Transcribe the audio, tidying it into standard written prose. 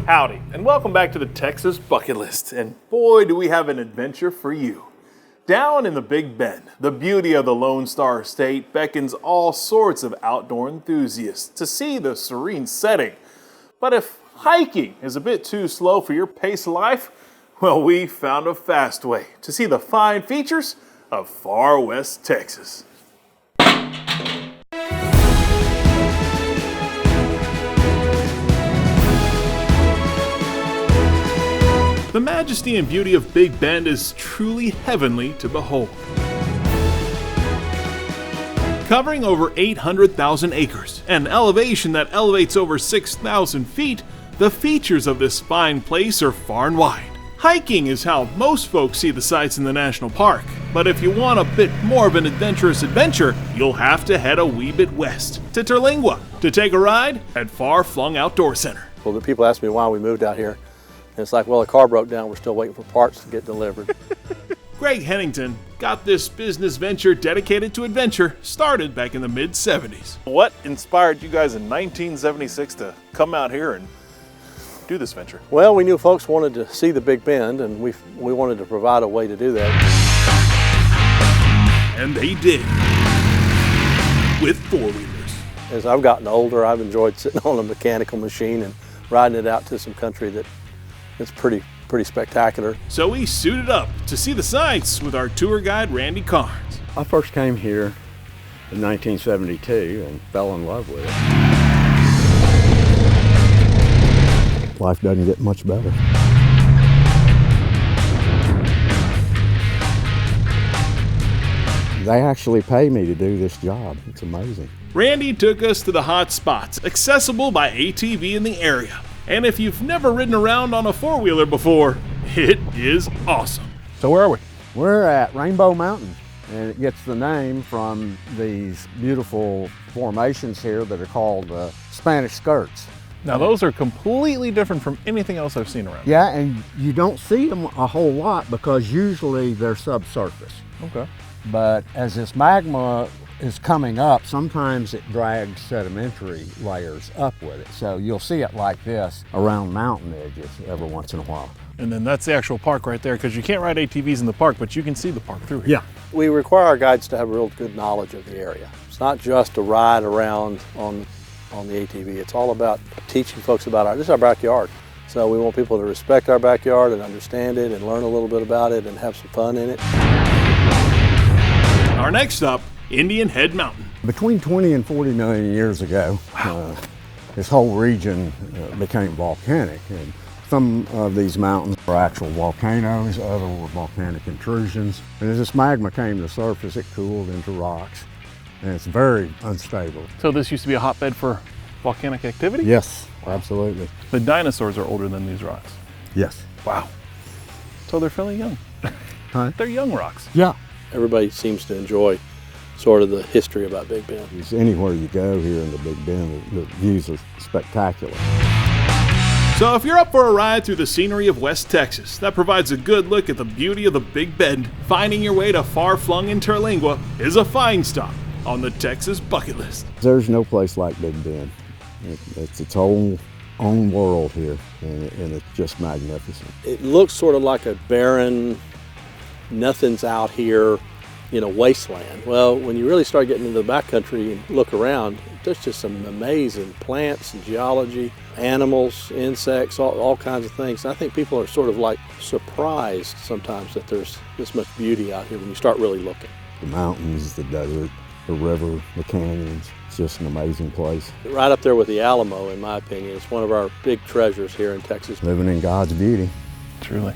Howdy, and welcome back to the Texas Bucket List. And boy, do we have an adventure for you. Down in the Big Bend, the beauty of the Lone Star State beckons all sorts of outdoor enthusiasts to see the serene setting. But if hiking is a bit too slow for your pace of life, well, we found a fast way to see the fine features of far west Texas. The majesty and beauty of Big Bend is truly heavenly to behold. Covering over 800,000 acres, an elevation that elevates over 6,000 feet, the features of this fine place are far and wide. Hiking is how most folks see the sights in the national park, but if you want a bit more of an adventurous adventure, you'll have to head a wee bit west, to Terlingua, to take a ride at Flung Outdoor Center. Well, the people ask me why we moved out here. And it's like, well, the car broke down. We're still waiting for parts to get delivered. Greg Hennington got this business venture dedicated to adventure started back in the mid-70s. What inspired you guys in 1976 to come out here and do this venture? Well, we knew folks wanted to see the Big Bend, and we wanted to provide a way to do that. And they did. With four-wheelers. As I've gotten older, I've enjoyed sitting on a mechanical machine and riding it out to some country it's pretty spectacular. So we suited up to see the sights with our tour guide, Randy Carnes. I first came here in 1972 and fell in love with it. Life doesn't get much better. They actually pay me to do this job. It's amazing. Randy took us to the hot spots, accessible by ATV in the area. And if you've never ridden around on a four-wheeler before, it is awesome. So where are we? We're at Rainbow Mountain, and it gets the name from these beautiful formations here that are called Spanish skirts. Now those are completely different from anything else I've seen around. Yeah, and you don't see them a whole lot because usually they're subsurface. Okay. But as this magma is coming up, sometimes it drags sedimentary layers up with it. So you'll see it like this around mountain edges every once in a while. And then that's the actual park right there, because you can't ride ATVs in the park, but you can see the park through here. Yeah. We require our guides to have real good knowledge of the area. It's not just a ride around on the ATV. It's all about teaching folks about this is our backyard. So we want people to respect our backyard and understand it and learn a little bit about it and have some fun in it. Our next stop, Indian Head Mountain. Between 20 and 40 million years ago, this whole region became volcanic. And some of these mountains are actual volcanoes, others were volcanic intrusions. And as this magma came to the surface, it cooled into rocks. And it's very unstable. So this used to be a hotbed for volcanic activity? Yes, absolutely. The dinosaurs are older than these rocks. Yes. Wow. So they're fairly young. Huh? They're young rocks. Yeah. Everybody seems to enjoy sort of the history about Big Bend. Anywhere you go here in the Big Bend, the views are spectacular. So if you're up for a ride through the scenery of West Texas that provides a good look at the beauty of the Big Bend, finding your way to Flung in Terlingua is a fine stop on the Texas Bucket List. There's no place like Big Bend. It's its own world here, and it's just magnificent. It looks sort of like a barren, nothing's out here, wasteland. Well, when you really start getting into the backcountry and look around, there's just some amazing plants and geology, animals, insects, all kinds of things. And I think people are sort of like surprised sometimes that there's this much beauty out here when you start really looking. The mountains, the desert, the river, the canyons, it's just an amazing place. Right up there with the Alamo, in my opinion. It's one of our big treasures here in Texas. Living in God's beauty. Truly.